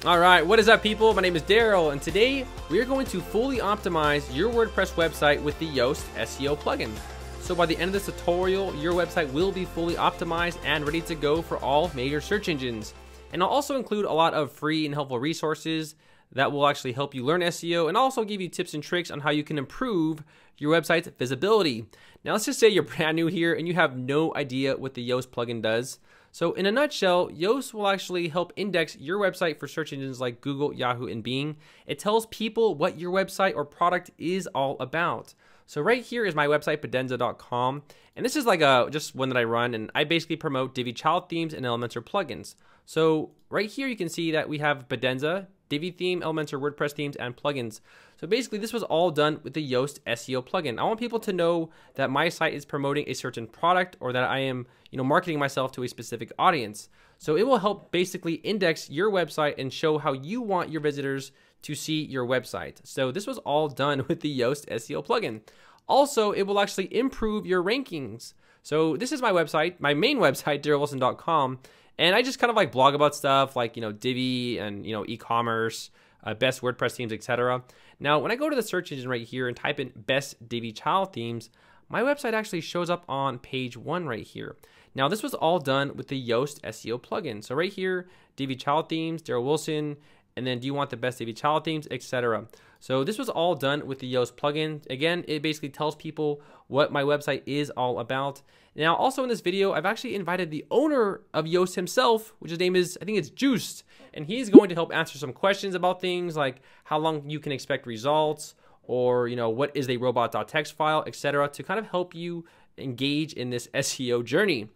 All right, what is up, people? My name is Darrel, and today we are going to fully optimize your WordPress website with the Yoast SEO plugin. So by the end of this tutorial, your website will be fully optimized and ready to go for all major search engines. And I'll also include a lot of free and helpful resources that will actually help you learn SEO and also give you tips and tricks on how you can improve your website's visibility. Now, let's just say you're brand new here and you have no idea what the Yoast plugin does. So in a nutshell, Yoast will actually help index your website for search engines like Google, Yahoo, and Bing. It tells people what your website or product is all about. So right here is my website, Podenza.com, and this is like just one that I run, and I basically promote Divi child themes and Elementor plugins. So right here you can see that we have Podenza, Divi theme, Elementor WordPress themes, and plugins. So basically this was all done with the Yoast SEO plugin. I want people to know that my site is promoting a certain product or that I am, marketing myself to a specific audience. So it will help basically index your website and show how you want your visitors to see your website. So this was all done with the Yoast SEO plugin. Also, it will actually improve your rankings. So this is my website, my main website, darrelwilson.com. And I just kind of like blog about stuff like, Divi and, e-commerce, best WordPress themes, etc. Now, when I go to the search engine right here and type in best Divi child themes, my website actually shows up on page 1 right here. Now, this was all done with the Yoast SEO plugin. So right here, Divi child themes, Darrel Wilson, and then do you want the best Divi child themes, etc. So this was all done with the Yoast plugin. Again, it basically tells people what my website is all about. Now, also in this video, I've actually invited the owner of Yoast himself, which his name is, I think it's Juiced, and he's going to help answer some questions about things like how long you can expect results, or what is a robot.txt file, etc., to kind of help you engage in this SEO journey.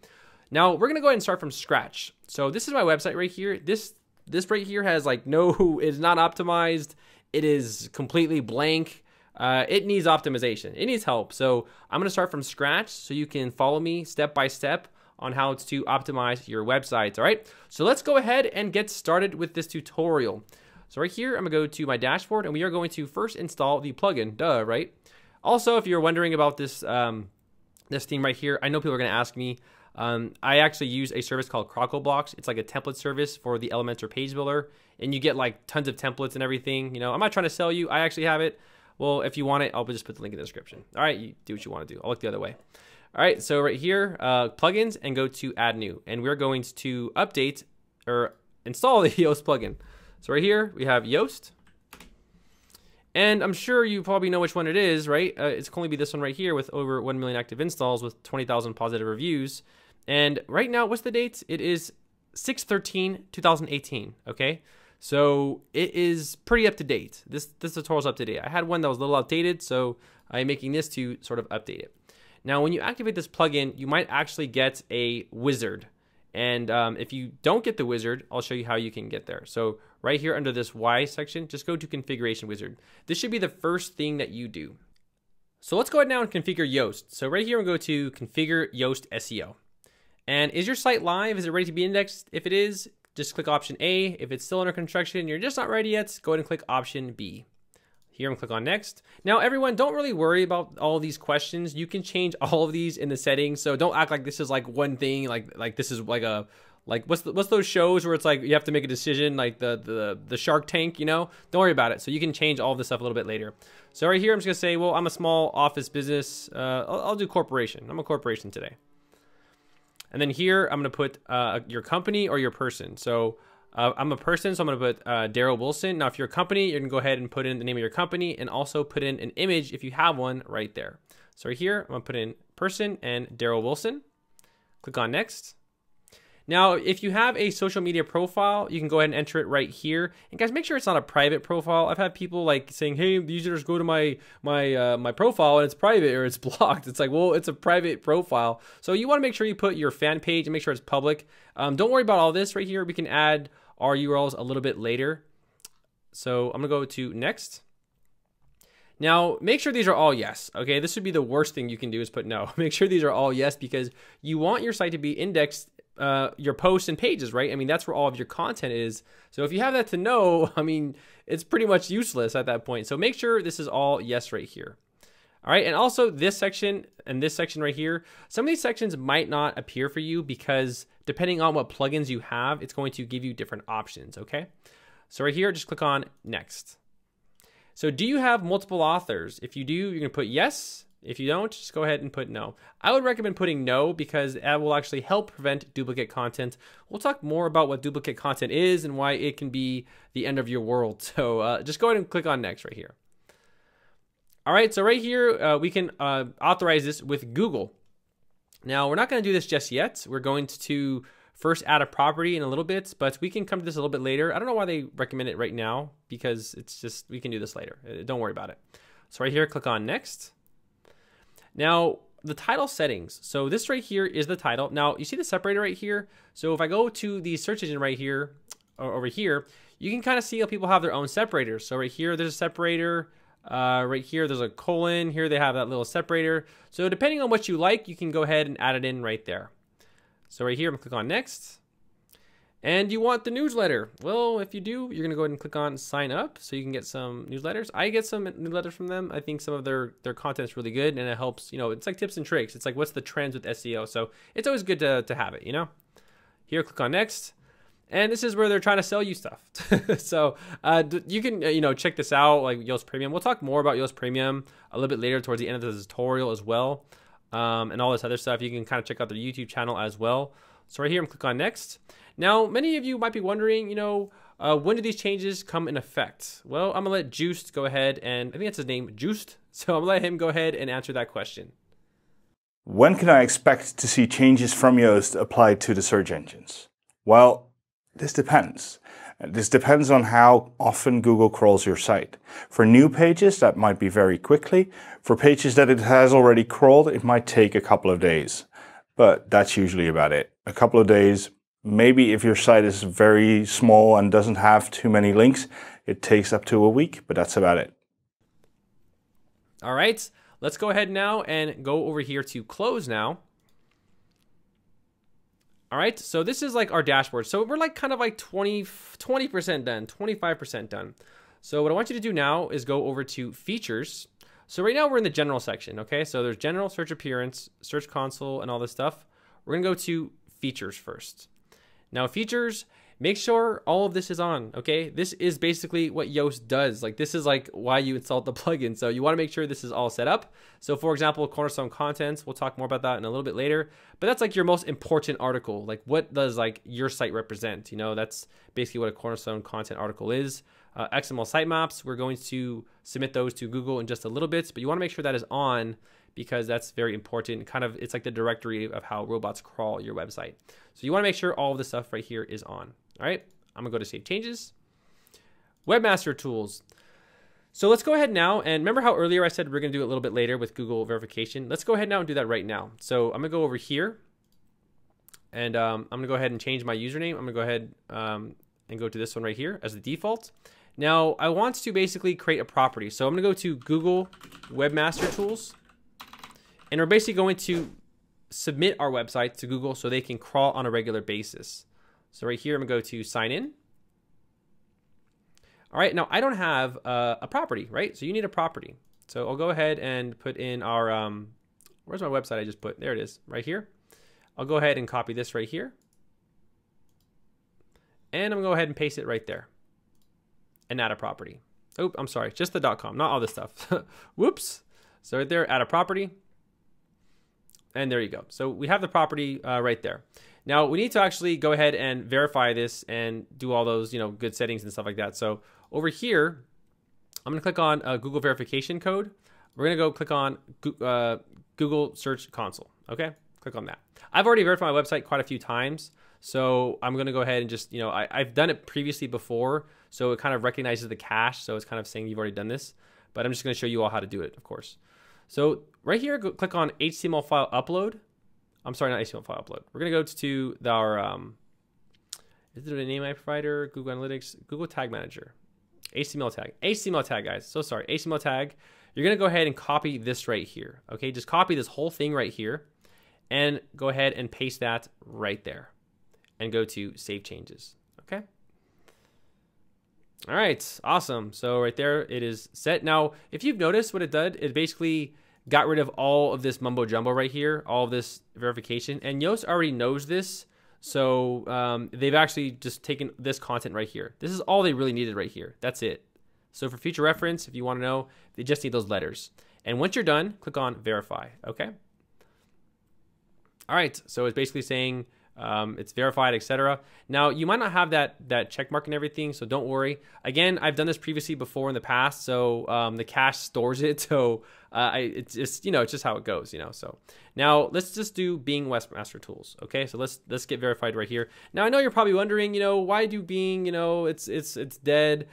Now, we're gonna go ahead and start from scratch. So this is my website right here. This right here has it's not optimized. It is completely blank. It needs optimization. It needs help. So I'm going to start from scratch so you can follow me step by step on how to optimize your websites. All right. So let's go ahead and get started with this tutorial. So right here, I'm going to go to my dashboard and we are going to first install the plugin. Duh, right? Also, if you're wondering about this, this theme right here, I know people are going to ask me. I actually use a service called crocoblocks. It's like a template service for the Elementor page builder, and you get like tons of templates and everything. I'm not trying to sell you. I actually have it. Well, if you want it, I'll just put the link in the description. All right, you do what you want to do. I'll look the other way. All right, so right here, plugins, and go to add new, and we're going to update or install the Yoast plugin. So right here, we have Yoast. And I'm sure you probably know which one it is, right? It's going to be this one right here with over 1 million active installs with 20,000 positive reviews. And right now, what's the date? It is 6/13/2018, okay? So it is pretty up to date. This tutorial is up to date. I had one that was a little outdated, so I'm making this to sort of update it. Now, when you activate this plugin, you might actually get a wizard. And if you don't get the wizard, I'll show you how you can get there. So right here under this Y section, just go to Configuration Wizard. This should be the first thing that you do. So let's go ahead now and configure Yoast. So right here, we'll go to Configure Yoast SEO. And is your site live? Is it ready to be indexed? If it is, just click option A. If it's still under construction and you're just not ready yet, go ahead and click option B. Here, I'm gonna click on next. Now, everyone, don't really worry about all these questions. You can change all of these in the settings. So don't act like this is like one thing, like this is like what's those shows where it's like you have to make a decision, like the Shark Tank, Don't worry about it. So you can change all of this stuff a little bit later. So right here, I'm just gonna say, well, I'm a small office business. I'll do corporation. I'm a corporation today. And then here, I'm going to put your company or your person. So I'm a person, so I'm going to put Darrel Wilson. Now, if you're a company, you're going to go ahead and put in the name of your company and also put in an image if you have one right there. So right here, I'm going to put in person and Darrel Wilson. Click on next. Now, if you have a social media profile, you can go ahead and enter it right here. And guys, make sure it's not a private profile. I've had people like saying, hey, the users go to my profile and it's private or it's blocked. It's like, well, it's a private profile. So you want to make sure you put your fan page and make sure it's public. Don't worry about all this right here. We can add our URLs a little bit later. So I'm going to go to next. Now, make sure these are all yes, okay? This would be the worst thing you can do is put no. Make sure these are all yes because you want your site to be indexed, your posts and pages, right? I mean, that's where all of your content is. So if you have that to no, I mean, it's pretty much useless at that point. So make sure this is all yes right here. All right, and also this section and this section right here, some of these sections might not appear for you because depending on what plugins you have, it's going to give you different options, okay? So right here, just click on next. So do you have multiple authors? If you do, you're gonna put yes. If you don't, just go ahead and put no. I would recommend putting no because that will actually help prevent duplicate content. We'll talk more about what duplicate content is and why it can be the end of your world. So just go ahead and click on next right here. All right, so right here, we can authorize this with Google. Now, we're not gonna do this just yet. We're going to first add a property in a little bit, but we can come to this a little bit later. I don't know why they recommend it right now because it's just, we can do this later. Don't worry about it. So right here, click on next. Now, the title settings. So this right here is the title. Now, you see the separator right here? So if I go to the search engine right here, or over here, you can kind of see how people have their own separators. So right here, there's a separator. Right here, there's a colon. Here they have that little separator. So depending on what you like, you can go ahead and add it in right there. So right here, I'm gonna click on next. And you want the newsletter. Well, if you do, you're gonna go ahead and click on sign up so you can get some newsletters. I get some newsletters from them. I think some of their content is really good and it helps, you know, it's like tips and tricks. It's like, what's the trends with SEO? So it's always good to have it, you know? Here, click on next. And this is where they're trying to sell you stuff. So you can, you know, check this out, like Yoast Premium. We'll talk more about Yoast Premium a little bit later towards the end of the tutorial as well. And all this other stuff. You can kind of check out their YouTube channel as well. So right here, I'm click on next. Now, many of you might be wondering, you know, when do these changes come in effect? Well, I'm gonna let Juiced go ahead and, I think that's his name, Juiced. So I'm gonna let him go ahead and answer that question. When can I expect to see changes from Yoast applied to the search engines? Well, this depends. This depends on how often Google crawls your site. For new pages, that might be very quickly. For pages that it has already crawled, it might take a couple of days. But that's usually about it. A couple of days. Maybe if your site is very small and doesn't have too many links, it takes up to a week, but that's about it. All right, let's go ahead now and go over here to close now. All right, so this is like our dashboard. So we're like kind of like 20% done, 25% done. So what I want you to do now is go over to features. So right now we're in the general section, okay? So there's general, search appearance, search console, and all this stuff. We're gonna go to features first. Now features, make sure all of this is on, okay? This is basically what Yoast does. Like this is like why you installed the plugin. So you wanna make sure this is all set up. So for example, cornerstone contents, we'll talk more about that in a little bit later, but that's like your most important article. Like what does like your site represent? You know, that's basically what a cornerstone content article is. XML sitemaps, we're going to submit those to Google in just a little bit, but you wanna make sure that is on because that's very important. Kind of, it's like the directory of how robots crawl your website. So you wanna make sure all of this stuff right here is on. All right, I'm gonna go to save changes. Webmaster tools. So let's go ahead now, and remember how earlier I said we're gonna do it a little bit later with Google verification? Let's go ahead now and do that right now. So I'm gonna go over here, and I'm gonna go ahead and change my username. I'm gonna go ahead and go to this one right here as the default. Now I want to basically create a property. So I'm gonna go to Google Webmaster Tools, and we're basically going to submit our website to Google so they can crawl on a regular basis. So right here, I'm gonna go to sign in. All right, now I don't have a property, right? So you need a property. So I'll go ahead and put in our, where's my website I just put? There it is, right here. I'll go ahead and copy this right here. And I'm gonna go ahead and paste it right there and add a property. Oh, I'm sorry, just the .com, not all this stuff. Whoops. So right there, add a property. And there you go. So we have the property right there. Now we need to actually go ahead and verify this and do all those, you know, good settings and stuff like that. So over here, I'm gonna click on Google verification code. We're gonna go click on Google Search Console. Okay, click on that. I've already verified my website quite a few times, so I'm gonna go ahead and just, you know, I've done it previously before, so it kind of recognizes the cache, so it's kind of saying you've already done this. But I'm just gonna show you all how to do it, of course. So right here, click on HTML file upload. I'm sorry, not HTML file upload. We're gonna go to our, is it a name I provider? Google Analytics, Google Tag Manager, HTML tag, guys. So sorry, HTML tag. You're gonna go ahead and copy this right here. Okay, just copy this whole thing right here and go ahead and paste that right there and go to save changes, okay? All right, awesome. So right there, it is set. Now, if you've noticed what it did, it basically got rid of all of this mumbo jumbo right here, all of this verification, and Yoast already knows this. So they've actually just taken this content right here. This is all they really needed right here. That's it. So for future reference, if you want to know, they just need those letters. And once you're done, click on verify. Okay. All right. So it's basically saying it's verified, etc. Now you might not have that check mark and everything, so don't worry. Again, I've done this previously before in the past, so the cache stores it. So it's just, it's just how it goes, So now let's just do Bing Webmaster Tools. Okay, so let's get verified right here. Now I know you're probably wondering, why do Bing? It's dead.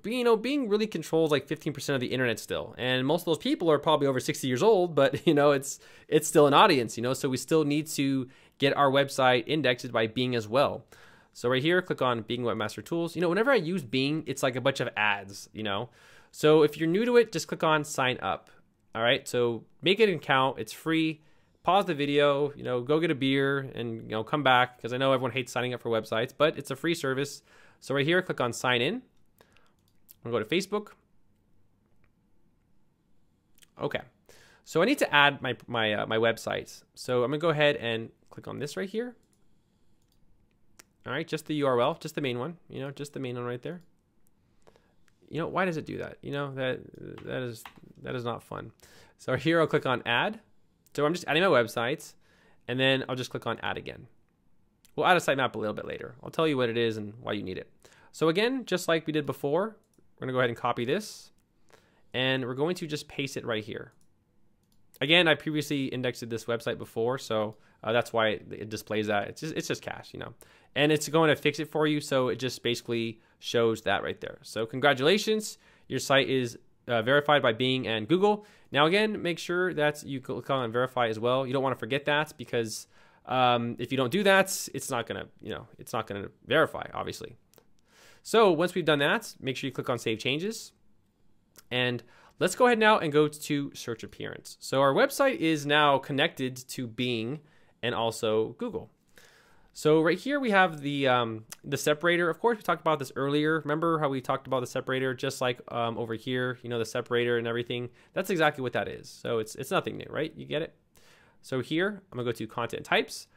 Bing really controls like 15% of the internet still, and most of those people are probably over 60 years old. But it's still an audience, So we still need to get our website indexed by Bing as well. So right here, click on Bing Webmaster Tools. Whenever I use Bing, it's like a bunch of ads, So if you're new to it, just click on sign up. All right, so make an account. It's free. Pause the video, go get a beer and, come back, because I know everyone hates signing up for websites, but it's a free service. So right here, click on sign in. I'm gonna go to Facebook. Okay, so I need to add my website. So I'm gonna go ahead and click on this right here. All right, just the URL, just the main one, just the main one right there. Why does it do that? That is not fun. So here I'll click on add. So I'm just adding my website, and then I'll just click on add again. We'll add a sitemap a little bit later. I'll tell you what it is and why you need it. So again, just like we did before, we're gonna go ahead and copy this, and we're going to just paste it right here. Again, I previously indexed this website before, so that's why it displays that. It's just cache, and it's going to fix it for you. So it just basically shows that right there. So congratulations, your site is verified by Bing and Google. Now again, make sure that you click on verify as well. You don't want to forget that, because if you don't do that, it's not gonna, it's not gonna verify, obviously. So once we've done that, make sure you click on Save Changes. And let's go ahead now and go to Search Appearance. So our website is now connected to Bing and also Google. So right here we have the separator. Of course, we talked about this earlier. Remember how we talked about the separator, just like over here, the separator and everything. That's exactly what that is. So it's nothing new, right? You get it? So here, I'm gonna go to Content Types.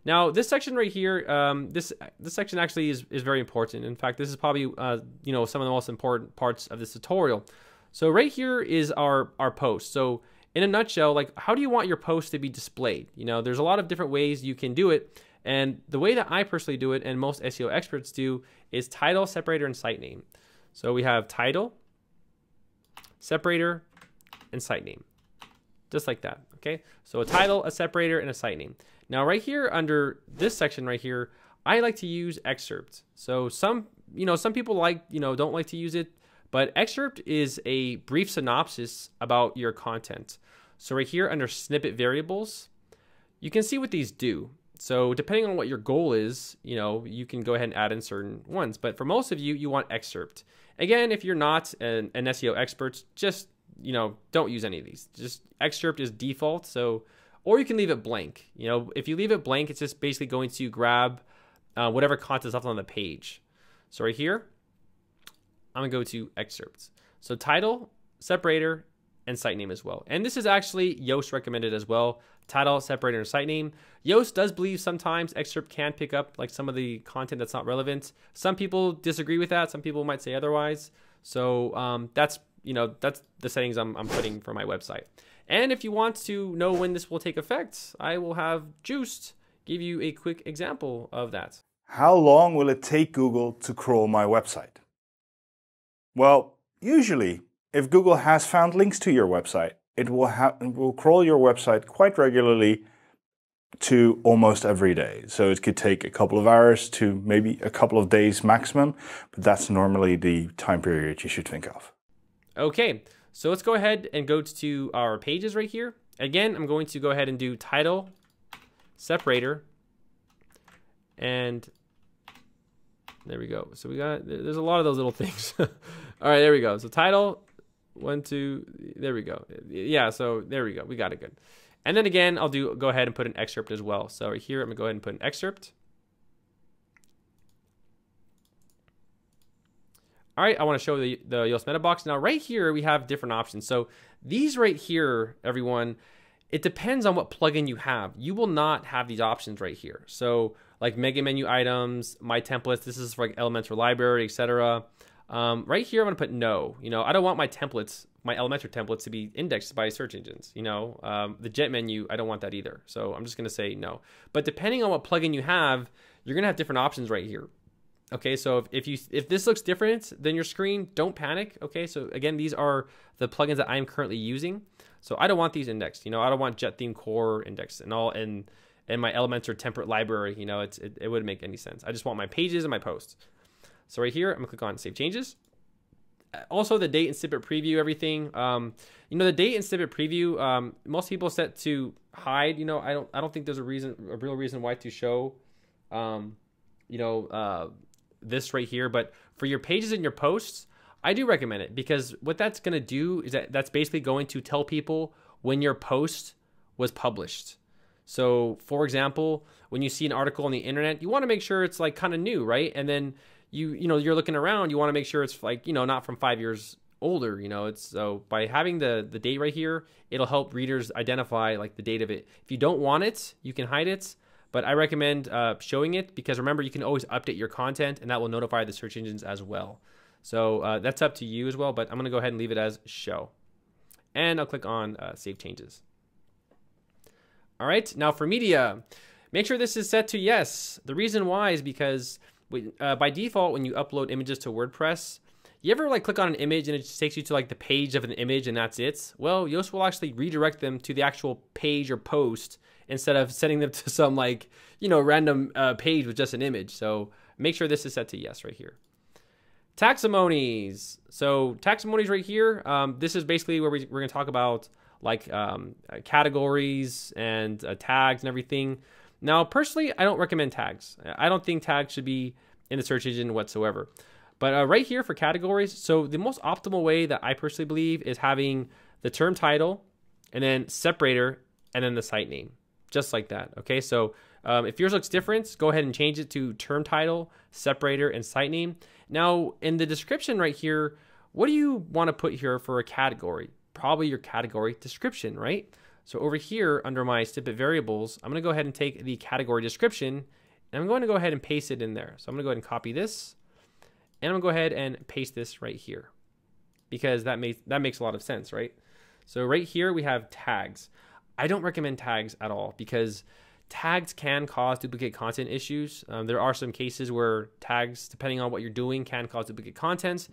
Now this section right here, this section actually is very important. In fact, this is probably some of the most important parts of this tutorial. So right here is our post. So in a nutshell, like, how do you want your post to be displayed? There's a lot of different ways you can do it. And the way that I personally do it, and most SEO experts do, is title, separator, and site name. So we have title, separator, and site name. Just like that, okay? So a title, a separator, and a site name. Now right here under this section right here, I like to use excerpt. So some people don't like to use it, but excerpt is a brief synopsis about your content. So right here under Snippet Variables, you can see what these do. So depending on what your goal is, you can go ahead and add in certain ones. But for most of you, you want excerpt. Again, if you're not an SEO expert, just, don't use any of these. Just excerpt is default. So, or you can leave it blank. If you leave it blank, it's just basically going to grab whatever content is left on the page. So right here, I'm gonna go to excerpts. So title, separator, and site name as well. And this is actually Yoast recommended as well. Title, separator, and site name. Yoast does believe sometimes excerpt can pick up like some of the content that's not relevant. Some people disagree with that. Some people might say otherwise. So that's the settings I'm putting for my website. And if you want to know when this will take effect, I will have Yoast give you a quick example of that. How long will it take Google to crawl my website? Well, usually, if Google has found links to your website, it will crawl your website quite regularly to almost every day. So it could take a couple of hours to maybe a couple of days maximum, but that's normally the time period you should think of. Okay, so let's go ahead and go to our pages right here. Again, I'm going to go ahead and do title, separator, and there we go. So there's a lot of those little things. All right, there we go. So title, 1, 2, there we go. Yeah, so there we go. We got it good. And then again, I'll go ahead and put an excerpt as well. So right here, I'm gonna go ahead and put an excerpt. All right, I wanna show the Yoast meta box. Now right here, we have different options. So these right here, everyone, it depends on what plugin you have. You will not have these options right here. So like mega menu items, my templates. This is for like Elementor library, etc. Right here, I'm gonna put no. You know, I don't want my templates, my Elementor templates, to be indexed by search engines. You know, the jet menu, I don't want that either. So I'm just gonna say no. But depending on what plugin you have, you're gonna have different options right here. Okay, so if this looks different than your screen, don't panic. Okay, so again, these are the plugins that I'm currently using. So I don't want these indexed. You know, I don't want Jet Theme Core indexed and all, and my Elementor template library. You know, it wouldn't make any sense. I just want my pages and my posts. So right here, I'm gonna click on Save Changes. Also, the date and snippet preview, everything. You know, the date and snippet preview, most people set to hide. You know, I don't think there's a real reason why to show, you know, this right here. But for your pages and your posts, I do recommend it, because what that's going to do is that's basically going to tell people when your post was published. So for example, when you see an article on the internet, you want to make sure it's like kind of new, right? And then you know, you're looking around, you want to make sure it's like, you know, not from 5 years older, you know. It's so by having the date right here, it'll help readers identify like the date of it. If you don't want it, you can hide it. But I recommend showing it, because remember, you can always update your content, and that will notify the search engines as well. So that's up to you as well, but I'm going to go ahead and leave it as show. And I'll click on Save Changes. All right, now for media, make sure this is set to yes. The reason why is because by default, when you upload images to WordPress, you ever like click on an image and it just takes you to like the page of an image and that's it? Well, Yoast will actually redirect them to the actual page or post, instead of sending them to some like, you know, random page with just an image. So make sure this is set to yes right here. Taxonomies. So taxonomies right here, this is basically where we're going to talk about like categories and tags and everything. Now, personally, I don't recommend tags. I don't think tags should be in the search engine whatsoever. But right here for categories, so the most optimal way that I personally believe is having the term title and then separator and then the site name. Just like that, okay? So if yours looks different, go ahead and change it to term title, separator, and site name. Now, in the description right here, what do you want to put here for a category? Probably your category description, right? So over here, under my Snippet Variables, I'm going to go ahead and take the category description, and I'm going to go ahead and paste it in there. So I'm going to go ahead and copy this, and I'm going to go ahead and paste this right here, because that makes a lot of sense, right? So right here, we have tags. I don't recommend tags at all, because tags can cause duplicate content issues. There are some cases where tags, depending on what you're doing, can cause duplicate content,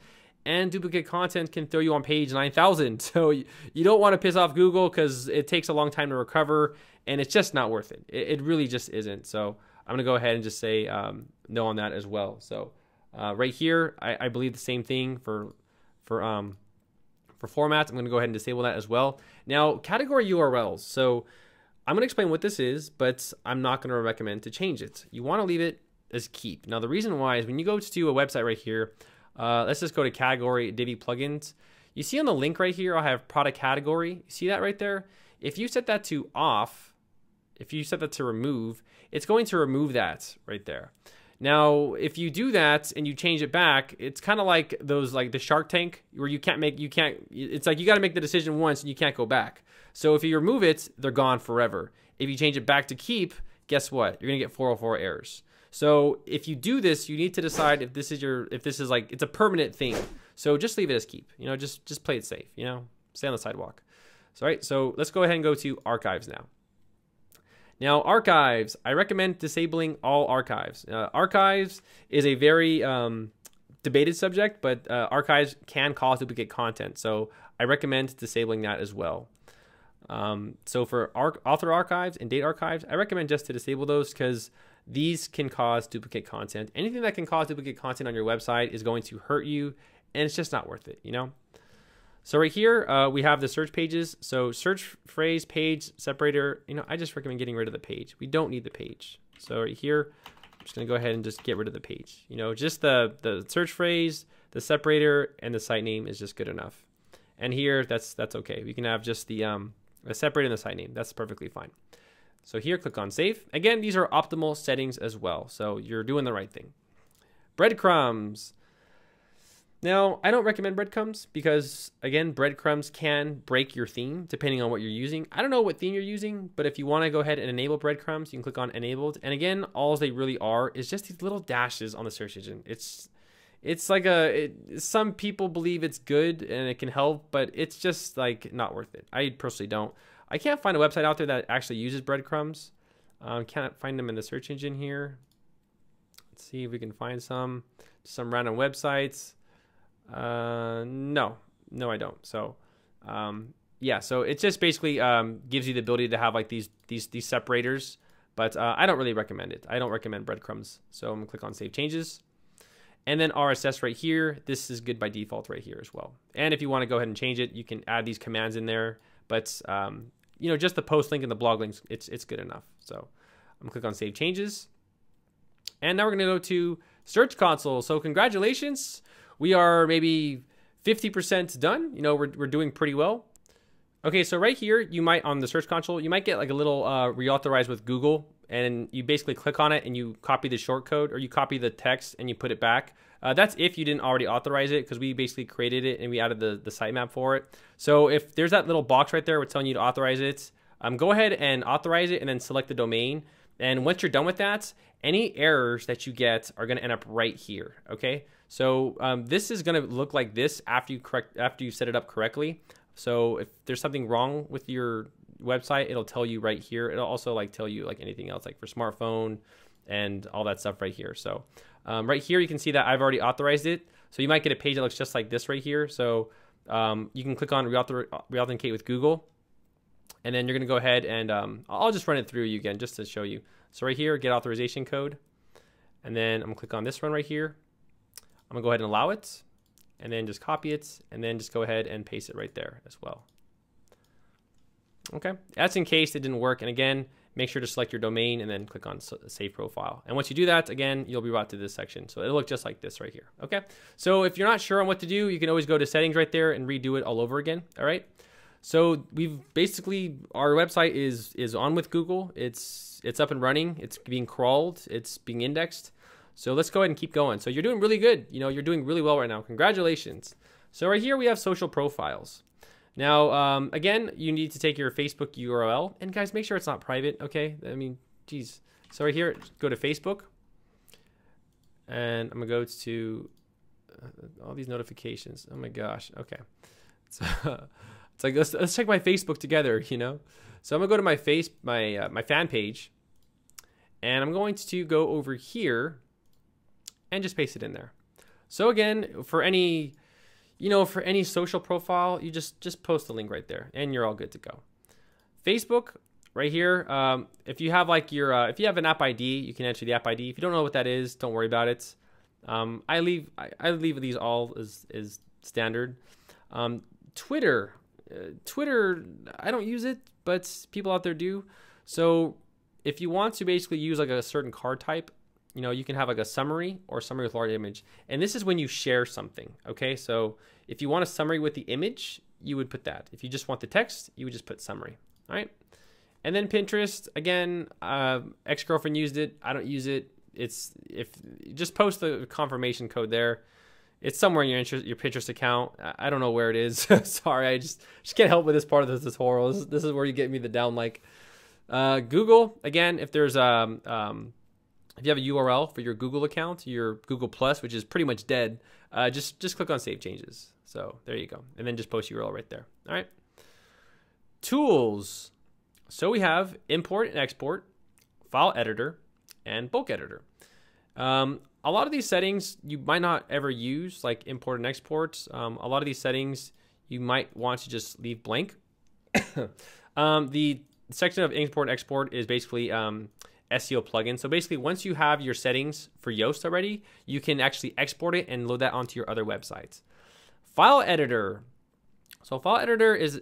and duplicate content can throw you on page 9,000. So you don't want to piss off Google, because it takes a long time to recover, and it's just not worth it. It really just isn't. So I'm going to go ahead and just say no on that as well. So right here, I believe the same thing for formats. I'm going to go ahead and disable that as well. Now, category URLs. So I'm going to explain what this is, but I'm not going to recommend to change it. You want to leave it as keep. Now, the reason why is when you go to a website right here, let's just go to category Divi plugins. You see on the link right here, I'll have product category. You see that right there? If you set that to off, if you set that to remove, it's going to remove that right there. Now, if you do that and you change it back, it's kind of like those, like the Shark Tank, where it's like you got to make the decision once and you can't go back. So if you remove it, they're gone forever. If you change it back to keep, guess what? You're going to get 404 errors. So if you do this, you need to decide if this is like, it's a permanent thing. So just leave it as keep, you know, just play it safe, you know, stay on the sidewalk. So, right, so let's go ahead and go to archives now. Now, archives, I recommend disabling all archives. Archives is a very debated subject, but archives can cause duplicate content. So I recommend disabling that as well. So for author archives and date archives, I recommend just to disable those, because these can cause duplicate content. Anything that can cause duplicate content on your website is going to hurt you, and it's just not worth it, you know? So right here, we have the search pages. So search phrase, page, separator, you know, I just recommend getting rid of the page. We don't need the page. So right here, I'm just gonna go ahead and just get rid of the page. You know, just the search phrase, the separator, and the site name is just good enough. And here, that's okay. We can have just the separator and the site name. That's perfectly fine. So here, click on save. Again, these are optimal settings as well. So you're doing the right thing. Breadcrumbs. Now, I don't recommend breadcrumbs because, again, breadcrumbs can break your theme depending on what you're using. I don't know what theme you're using, but if you want to go ahead and enable breadcrumbs, you can click on enabled. And again, all they really are is just these little dashes on the search engine. It's like some people believe it's good and it can help, but it's just like not worth it. I personally don't. I can't find a website out there that actually uses breadcrumbs. Can't find them in the search engine here. Let's see if we can find some random websites. No, I don't. So, yeah, so it just basically, gives you the ability to have like these separators, but, I don't really recommend it. I don't recommend breadcrumbs. So I'm gonna click on save changes and then RSS right here. This is good by default right here as well. And if you want to go ahead and change it, you can add these commands in there, but, you know, just the post link and the blog links, it's good enough. So I'm gonna click on save changes. And now we're gonna go to Search Console. So congratulations. We are maybe 50% done. You know, we're doing pretty well. Okay, so right here, you might, on the Search Console, you might get like a little reauthorize with Google, and you basically click on it and you copy the shortcode, or you copy the text and you put it back. That's if you didn't already authorize it, because we basically created it and we added the sitemap for it. So if there's that little box right there, we're telling you to authorize it, go ahead and authorize it and then select the domain. And once you're done with that, any errors that you get are going to end up right here. Okay. So this is going to look like this after you set it up correctly. So if there's something wrong with your website, it'll tell you right here. It'll also like tell you like anything else, like for smartphone and all that stuff right here. So right here, you can see that I've already authorized it. So you might get a page that looks just like this right here. So you can click on reauthenticate with Google, and then you're going to go ahead and I'll just run it through you again just to show you. So right here, get authorization code, and then I'm gonna click on this one right here. I'm gonna go ahead and allow it, and then just copy it, and then just go ahead and paste it right there as well. Okay, that's in case it didn't work. And again, make sure to select your domain and then click on save profile. And once you do that, again, you'll be brought to this section. So it'll look just like this right here. Okay, so if you're not sure on what to do, you can always go to settings right there and redo it all over again. All right. So we've basically, our website is on with Google. It's up and running. It's being crawled. It's being indexed. So let's go ahead and keep going. So you're doing really good. You know, you're doing really well right now. Congratulations. So right here we have social profiles. Now, again, you need to take your Facebook URL, and guys, make sure it's not private. Okay. I mean, geez. So right here, go to Facebook, and I'm gonna go to all these notifications. Oh my gosh. Okay. So it's like, let's check my Facebook together, you know? So I'm gonna go to my fan page, and I'm going to go over here and just paste it in there. So again, for any social profile, you just post the link right there and you're all good to go. Facebook right here. If you have like if you have an app ID, you can enter the app ID. If you don't know what that is, don't worry about it. I leave these all as standard. Twitter, I don't use it, but people out there do. So if you want to basically use like a certain card type, you know, you can have like a summary or summary with large image. And this is when you share something. Okay. So if you want a summary with the image, you would put that. If you just want the text, you would just put summary. All right. And then Pinterest, again, ex-girlfriend used it. I don't use it. Just post the confirmation code there. It's somewhere in your Pinterest account. I don't know where it is. Sorry, I just can't help with this part of the tutorial. This is where you get me the down like. Google, again, if there's if you have a URL for your Google account, your Google Plus, which is pretty much dead, just click on Save Changes. So there you go, and then just post URL right there. All right. Tools. So we have import and export, file editor, and bulk editor. A lot of these settings you might not ever use, like import and export. A lot of these settings you might want to just leave blank. The section of import and export is basically SEO plugin. So basically, once you have your settings for Yoast already, you can actually export it and load that onto your other websites. File editor. So file editor is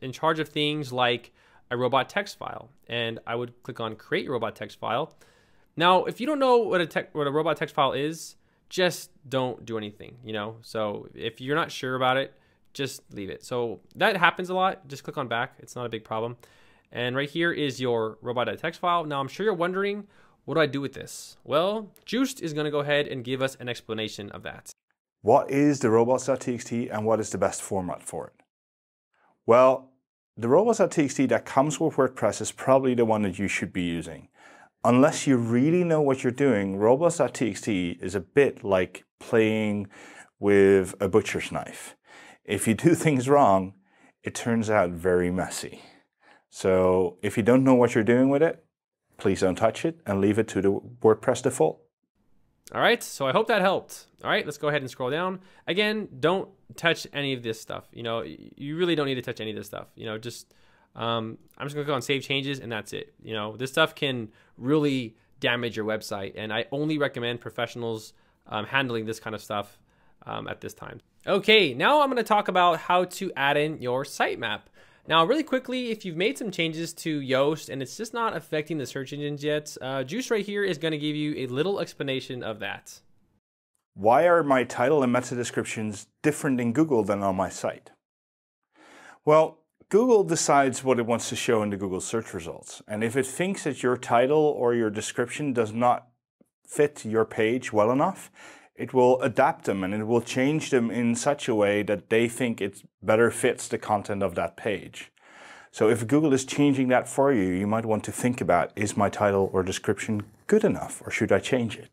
in charge of things like a robot text file, and I would click on create your robot text file. Now, if you don't know what a robot text file is, just don't do anything, you know? So if you're not sure about it, just leave it. So that happens a lot. Just click on back. It's not a big problem. And right here is your robot.txt file. Now, I'm sure you're wondering, what do I do with this? Well, Yoast is going to go ahead and give us an explanation of that. What is the robots.txt and what is the best format for it? Well, the robots.txt that comes with WordPress is probably the one that you should be using. Unless you really know what you're doing, robots.txt is a bit like playing with a butcher's knife. If you do things wrong, it turns out very messy. So if you don't know what you're doing with it, please don't touch it and leave it to the WordPress default. All right, so I hope that helped. All right, let's go ahead and scroll down. Again, don't touch any of this stuff. You know, you really don't need to touch any of this stuff. You know, just I'm just gonna click on Save Changes and that's it. You know, this stuff can really damage your website, and I only recommend professionals handling this kind of stuff at this time. Okay, now I'm gonna talk about how to add in your sitemap. Now, really quickly, if you've made some changes to Yoast and it's just not affecting the search engines yet, Juice right here is going to give you a little explanation of that. Why are my title and meta descriptions different in Google than on my site? Well, Google decides what it wants to show in the Google search results. And if it thinks that your title or your description does not fit your page well enough, it will adapt them and it will change them in such a way that they think it better fits the content of that page. So if Google is changing that for you, you might want to think about, is my title or description good enough, or should I change it?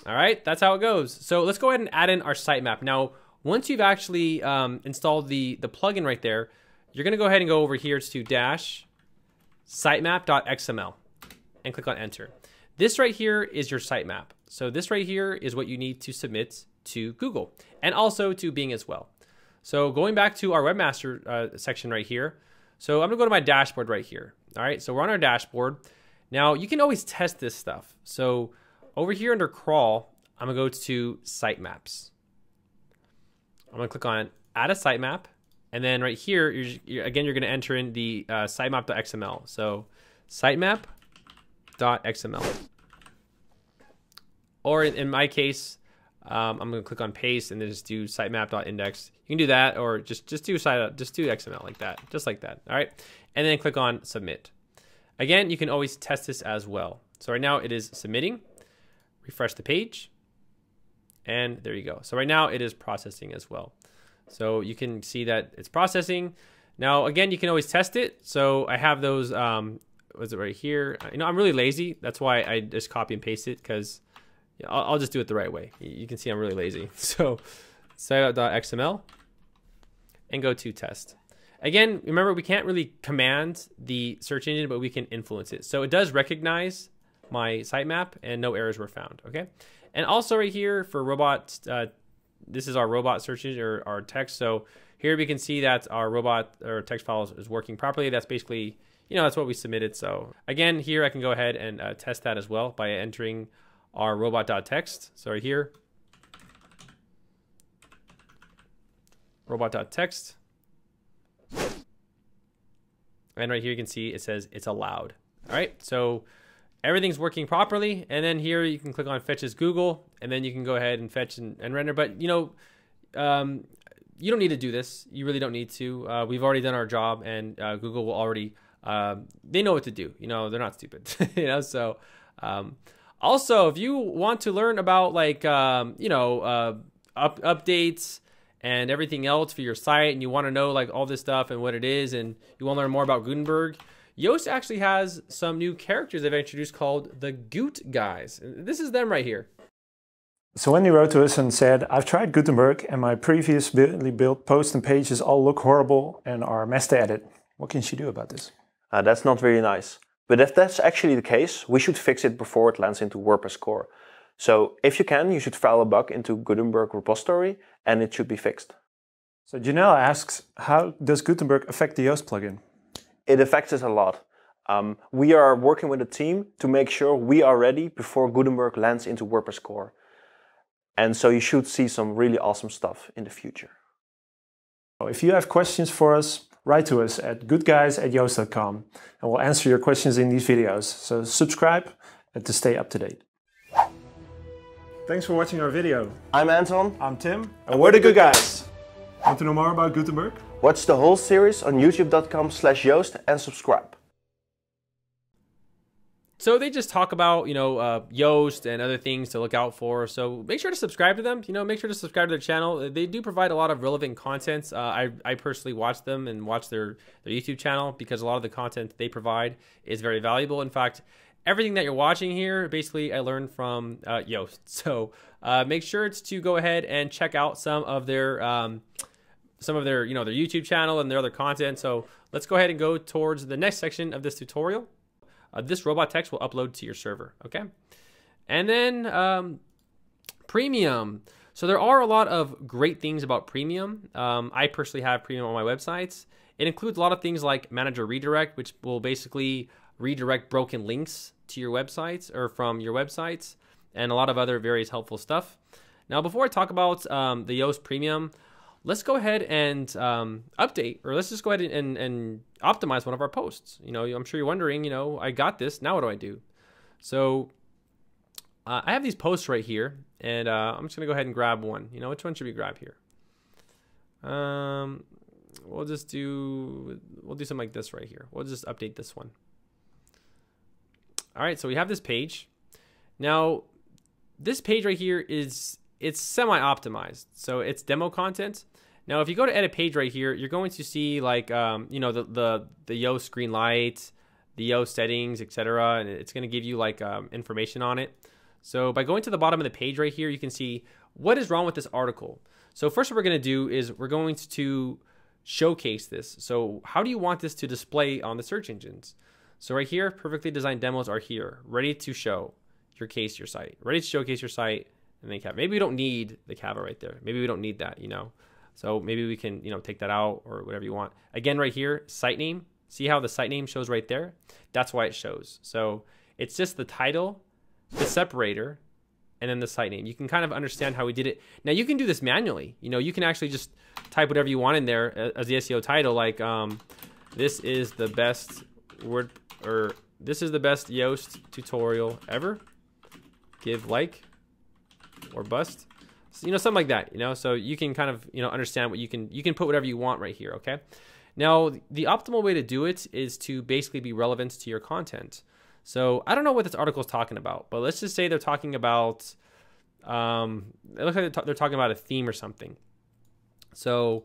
All right, that's how it goes. So let's go ahead and add in our sitemap. Now, once you've actually installed the plugin right there, you're gonna go ahead and go over here to dash sitemap.xml and click on enter. This right here is your sitemap. So this right here is what you need to submit to Google and also to Bing as well. So going back to our webmaster section right here. So I'm gonna go to my dashboard right here. All right, so we're on our dashboard. Now you can always test this stuff. So over here under crawl, I'm gonna go to sitemaps. I'm gonna click on add a sitemap. And then right here, you're gonna enter in the sitemap.xml. So sitemap.xml. Or in my case, I'm gonna click on paste and then just do sitemap.index. You can do that, or just do XML like that, just like that. All right, and then click on submit. Again, you can always test this as well. So right now it is submitting. Refresh the page, and there you go. So right now it is processing as well. So you can see that it's processing. Now again, you can always test it. So I have those. Was it right here? You know, I'm really lazy. That's why I just copy and paste it, because I'll just do it the right way. You can see I'm really lazy. So site.xml and go to test. Again, remember, we can't really command the search engine, but we can influence it. So it does recognize my sitemap and no errors were found, okay? And also right here for robots, this is our robot search engine or our text. So here we can see that our robot or text file is working properly. That's basically, you know, that's what we submitted. So again, here I can go ahead and test that as well by entering our robot.txt. So right here, robot.txt. And right here you can see it says it's allowed. All right, so everything's working properly. And then here you can click on fetch as Google, and then you can go ahead and fetch and render. But you know, you don't need to do this. You really don't need to. We've already done our job, and Google will already, they know what to do. You know, they're not stupid. You know, so also, if you want to learn about like, you know, updates and everything else for your site, and you want to know like all this stuff and what it is, and you want to learn more about Gutenberg, Yoast actually has some new characters they've introduced called the Gut guys. This is them right here. So Wendy wrote to us and said, I've tried Gutenberg and my previously built posts and pages all look horrible and are a mess to edit. What can she do about this? That's not very nice. But if that's actually the case, we should fix it before it lands into WordPress core. So if you can, you should file a bug into Gutenberg repository and it should be fixed. So Janelle asks, how does Gutenberg affect the Yoast plugin? It affects us a lot. We are working with a team to make sure we are ready before Gutenberg lands into WordPress core. And so you should see some really awesome stuff in the future. If you have questions for us, write to us at goodguys@yoast.com and we'll answer your questions in these videos. So subscribe to stay up to date. Thanks for watching our video. I'm Anton. I'm Tim. And we're the Good Guys. Want to know more about Gutenberg? Watch the whole series on youtube.com/Yoast and subscribe. So they just talk about, Yoast and other things to look out for. So make sure to subscribe to them. Make sure to subscribe to their channel. They do provide a lot of relevant content. I personally watch them and watch their YouTube channel because a lot of the content they provide is very valuable. In fact, everything that you're watching here, basically I learned from Yoast. So make sure to go ahead and check out some of their their YouTube channel and their other content. So let's go ahead and go towards the next section of this tutorial. This robot text will upload to your server, okay? And then premium. So there are a lot of great things about premium. I personally have premium on my websites. It includes a lot of things like manager redirect, which will basically redirect broken links to your websites or from your websites, and a lot of other various helpful stuff. Now, before I talk about the Yoast Premium, let's go ahead and update, or let's just go ahead and optimize one of our posts. I'm sure you're wondering, I got this, now what do I do? So I have these posts right here, and I'm just gonna go ahead and grab one. Which one should we grab here? We'll do something like this right here. We'll just update this one. All right, so we have this page. Now, this page right here it's semi-optimized, so it's demo content. Now, if you go to edit page right here, you're going to see like the Yoast green light, the Yoast settings, etc., and it's going to give you like information on it. So by going to the bottom of the page right here, you can see what is wrong with this article. So first, what we're going to do is we're going to showcase this. So how do you want this to display on the search engines? So right here, perfectly designed demos are here, ready to show your site, ready to showcase your site. And then Canva. Maybe we don't need the Canva right there. Maybe we don't need that, So maybe we can, take that out or whatever you want. Again, right here, site name. See how the site name shows right there? That's why it shows. So it's just the title, the separator, and then the site name. You can kind of understand how we did it. Now you can do this manually. You can actually just type whatever you want in there as the SEO title, like this is the best this is the best Yoast tutorial ever. Give like or bust, something like that, so you can kind of, understand what you can put whatever you want right here, okay? Now, the optimal way to do it is to basically be relevant to your content. So I don't know what this article is talking about, but let's just say they're talking about, it looks like they're talking about a theme or something. So,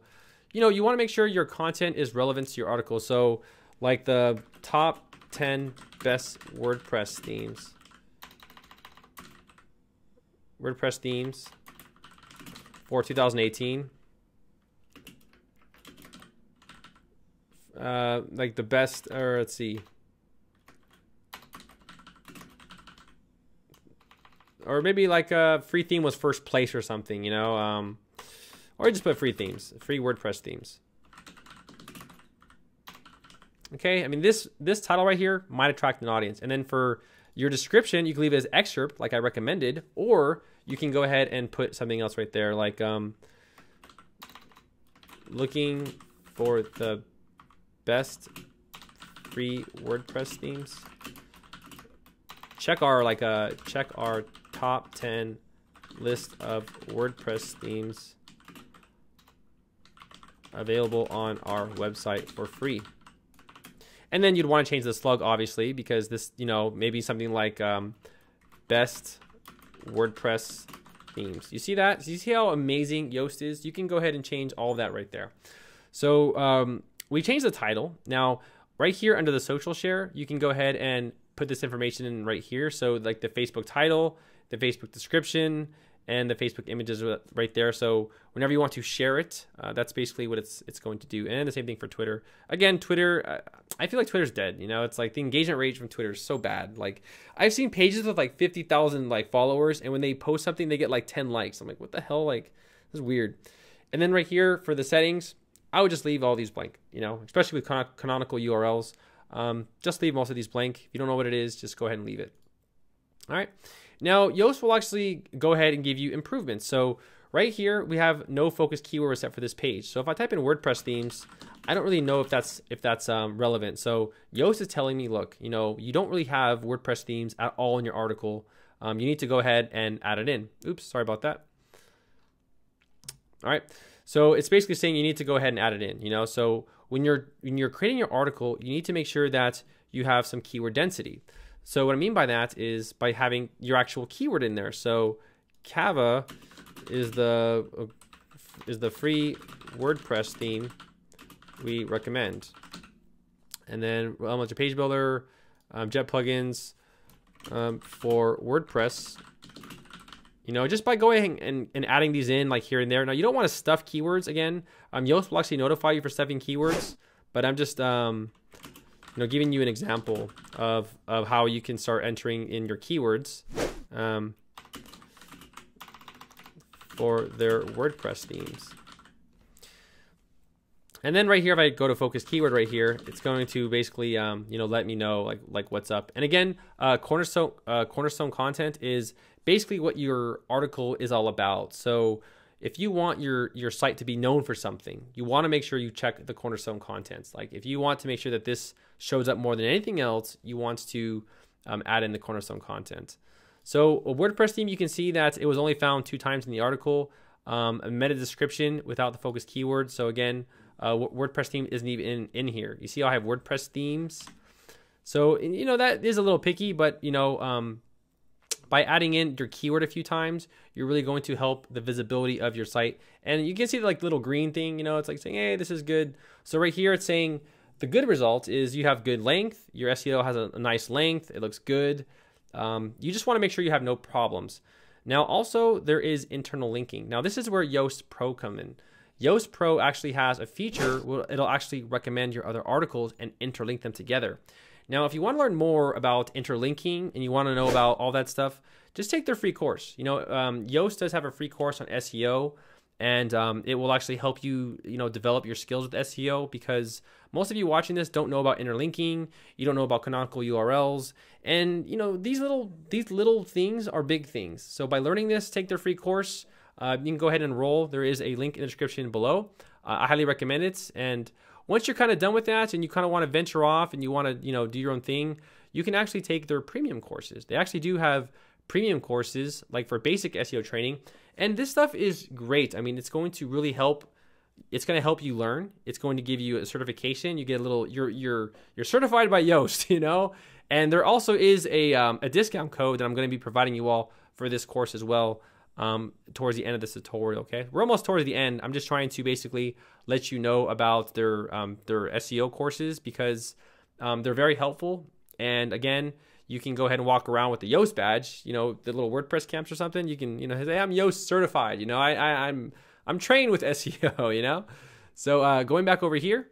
you want to make sure your content is relevant to your article. So like the top 10 best WordPress themes. WordPress themes for 2018. Like the best, or let's see. Or maybe like a free theme was first place or something, or just put free themes, free WordPress themes. Okay, I mean this title right here might attract an audience. And then for your description, you can leave it as excerpt, like I recommended, or you can go ahead and put something else right there, like looking for the best free WordPress themes. Check our top 10 list of WordPress themes available on our website for free. And then you'd want to change the slug, obviously, because this, maybe something like best WordPress themes. You see that? So you see how amazing Yoast is? You can go ahead and change all of that right there. So we changed the title. Now, right here under the social share, you can go ahead and put this information in right here. So like the Facebook title, the Facebook description, and the Facebook images right there. So whenever you want to share it, that's basically what it's going to do. And the same thing for Twitter. Again, Twitter, I feel like Twitter's dead. It's like the engagement rate from Twitter is so bad. Like I've seen pages with like 50,000 like followers, and when they post something, they get like 10 likes. I'm like, what the hell? Like, this is weird. And then right here for the settings, I would just leave all these blank, especially with canonical URLs. Just leave most of these blank. If you don't know what it is, just go ahead and leave it. All right. Now, Yoast will actually go ahead and give you improvements. So right here, we have no focus keyword set for this page. So if I type in WordPress themes, I don't really know if that's relevant. So Yoast is telling me, look, you don't really have WordPress themes at all in your article. You need to go ahead and add it in. Oops, sorry about that. All right. So it's basically saying you need to go ahead and add it in. So when you're creating your article, you need to make sure that you have some keyword density. So what I mean by that is by having your actual keyword in there. So Cava is the free WordPress theme we recommend. And then Elementor Page Builder, Jet plugins for WordPress. You know, just by going and adding these in like here and there. Now you don't want to stuff keywords again. Yoast will actually notify you for stuffing keywords, but I'm just you know, giving you an example of how you can start entering in your keywords for their WordPress themes. And then right here, if I go to focus keyword right here, it's going to basically, you know, let me know like what's up. And again, cornerstone content is basically what your article is all about. So if you want your site to be known for something, you want to make sure you check the cornerstone contents. Like if you want to make sure that this shows up more than anything else, you want to add in the cornerstone content. So a WordPress theme, you can see that it was only found 2 times in the article. A meta description without the focus keyword. So again, WordPress theme isn't even in here. You see how I have WordPress themes. So, you know, that is a little picky, but, you know, by adding in your keyword a few times, you're really going to help the visibility of your site. And you can see the like little green thing, you know, it's like saying, hey, this is good. So right here, it's saying the good result is you have good length. Your SEO has a nice length. It looks good. You just want to make sure you have no problems. Now, also, there is internal linking. Now, this is where Yoast Pro come in. Yoast Pro actually has a feature where it'll actually recommend your other articles and interlink them together. Now, if you want to learn more about interlinking and you want to know about all that stuff, just take their free course. You know, Yoast does have a free course on SEO, and it will actually help you, you know, develop your skills with SEO, because most of you watching this don't know about interlinking, you don't know about canonical URLs, and you know these little things are big things. So by learning this, take their free course. You can go ahead and enroll. There is a link in the description below. I highly recommend it. And once you're kind of done with that and you kind of want to venture off and you want to, you know, do your own thing, you can actually take their premium courses. They actually do have premium courses like for basic SEO training. And this stuff is great. I mean, it's going to really help. It's going to help you learn. It's going to give you a certification. You get a little, you're certified by Yoast, you know? And there also is a discount code that I'm going to be providing you all for this course as well. Towards the end of this tutorial, okay? We're almost towards the end. I'm just trying to basically let you know about their SEO courses, because they're very helpful. And again, you can go ahead and walk around with the Yoast badge, you know, the little WordPress camps or something. You can, you know, say I'm Yoast certified. You know, I'm trained with SEO. You know, so going back over here,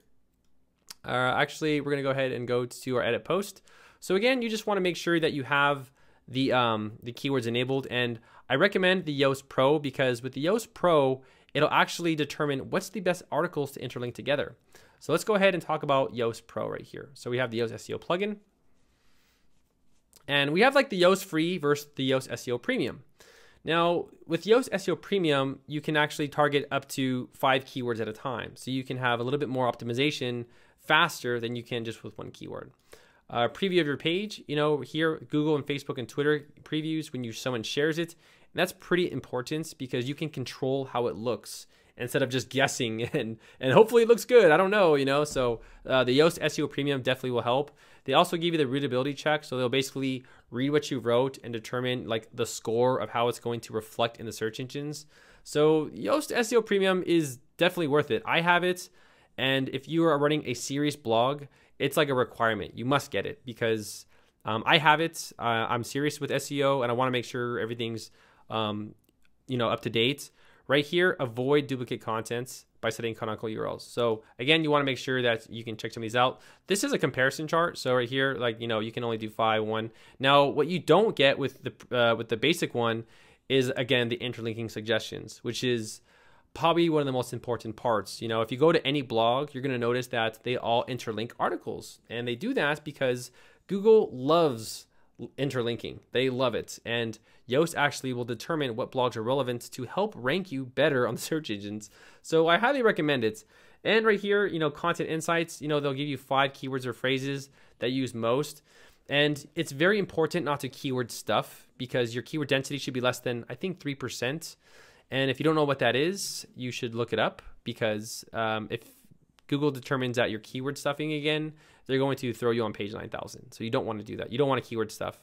actually, we're gonna go ahead and go to our edit post. So again, you just want to make sure that you have the keywords enabled, and I recommend the Yoast Pro, because with the Yoast Pro, it'll actually determine what's the best articles to interlink together. So let's go ahead and talk about Yoast Pro right here. So we have the Yoast SEO plugin, and we have like the Yoast Free versus the Yoast SEO Premium. Now, with Yoast SEO Premium, you can actually target up to 5 keywords at a time. So you can have a little bit more optimization faster than you can just with 1 keyword. Preview of your page, you know, here Google and Facebook and Twitter previews when someone shares it, and that's pretty important because you can control how it looks instead of just guessing and hopefully it looks good. I don't know, you know. So the Yoast SEO Premium definitely will help. They also give you the readability check, so they'll basically read what you wrote and determine like the score of how it's going to reflect in the search engines. So Yoast SEO Premium is definitely worth it. I have it, and if you are running a serious blog, it's like a requirement. You must get it because I have it. I'm serious with SEO, and I want to make sure everything's you know, up to date. Right here, avoid duplicate contents by setting canonical URLs. So again, you want to make sure that you can check some of these out. This is a comparison chart. So right here, like, you know, you can only do 5, 1. Now, what you don't get with the basic one is, again, the interlinking suggestions, which is probably one of the most important parts. You know, if you go to any blog, you're going to notice that they all interlink articles, and they do that because Google loves interlinking. They love it, and Yoast actually will determine what blogs are relevant to help rank you better on the search engines. So I highly recommend it. And right here, you know, content insights, you know, they'll give you 5 keywords or phrases that you use most. And it's very important not to keyword stuff because your keyword density should be less than, I think, 3%. And if you don't know what that is, you should look it up, because if Google determines that you're keyword stuffing again, they're going to throw you on page 9,000. So you don't want to do that. You don't want to keyword stuff.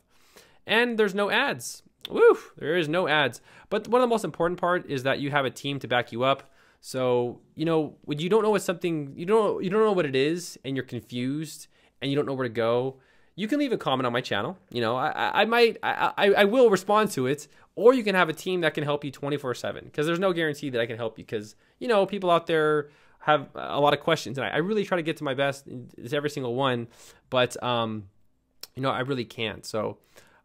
And there's no ads. Woo, there is no ads. But one of the most important part is that you have a team to back you up. So, you know, when you don't know what something, you don't know what it is, and you're confused and you don't know where to go, you can leave a comment on my channel. You know, I will respond to it, or you can have a team that can help you 24/7, because there's no guarantee that I can help you, because, you know, people out there have a lot of questions, and I really try to get to my best in every single one, but, you know, I really can't. So,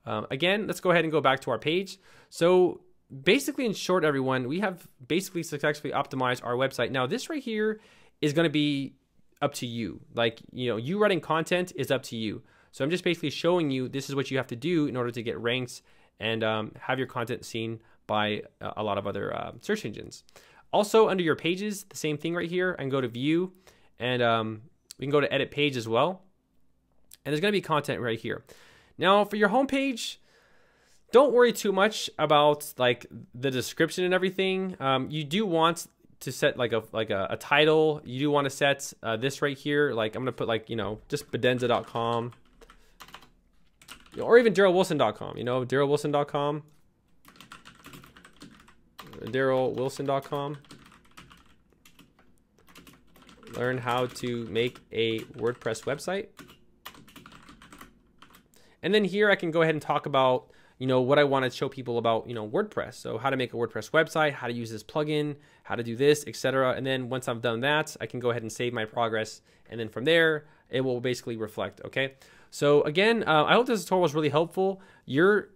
again, let's go ahead and go back to our page. So basically, in short, everyone, we have basically successfully optimized our website. Now, this right here is going to be up to you. Like, you know, you writing content is up to you. So I'm just basically showing you this is what you have to do in order to get ranked and have your content seen by a lot of other search engines. Also, under your pages, the same thing right here. I can go to view, and we can go to edit page as well. And there's going to be content right here. Now, for your homepage, don't worry too much about like the description and everything. You do want to set like a title. You do want to set this right here. Like I'm gonna put like, you know, just bedenza.com, or even darrelwilson.com. You know, darrelwilson.com, darrelwilson.com. Learn how to make a WordPress website. And then here I can go ahead and talk about, you know, what I want to show people about, you know, WordPress. So how to make a WordPress website, how to use this plugin, how to do this, etc. And then once I've done that, I can go ahead and save my progress. And then from there, it will basically reflect. Okay. So again, I hope this tutorial was really helpful. Your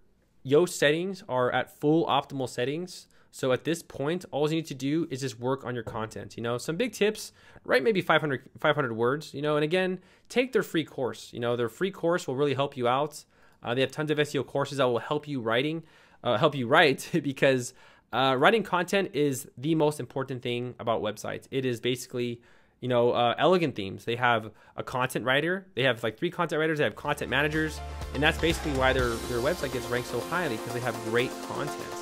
Yoast settings are at full optimal settings. So at this point, all you need to do is just work on your content. You know, some big tips, write maybe 500 words, you know, and again, take their free course. You know, their free course will really help you out. They have tons of SEO courses that will help you write because writing content is the most important thing about websites. It is basically, you know, elegant themes. They have a content writer. They have like 3 content writers. They have content managers, and that's basically why their website gets ranked so highly, because they have great content.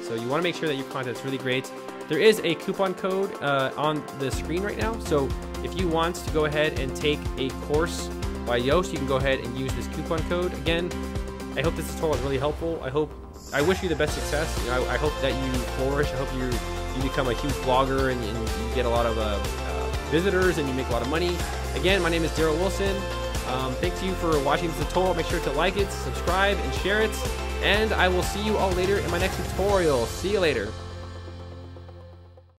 So you want to make sure that your content is really great. There is a coupon code on the screen right now. So if you want to go ahead and take a course by Yoast, you can go ahead and use this coupon code. Again, I hope this tutorial was really helpful. I wish you the best success. You know, I hope that you flourish. I hope you become a huge blogger and you get a lot of visitors and you make a lot of money. Again, my name is Darrel Wilson. Thanks to you for watching this tutorial. Make sure to like it, subscribe, and share it. And I will see you all later in my next tutorial. See you later.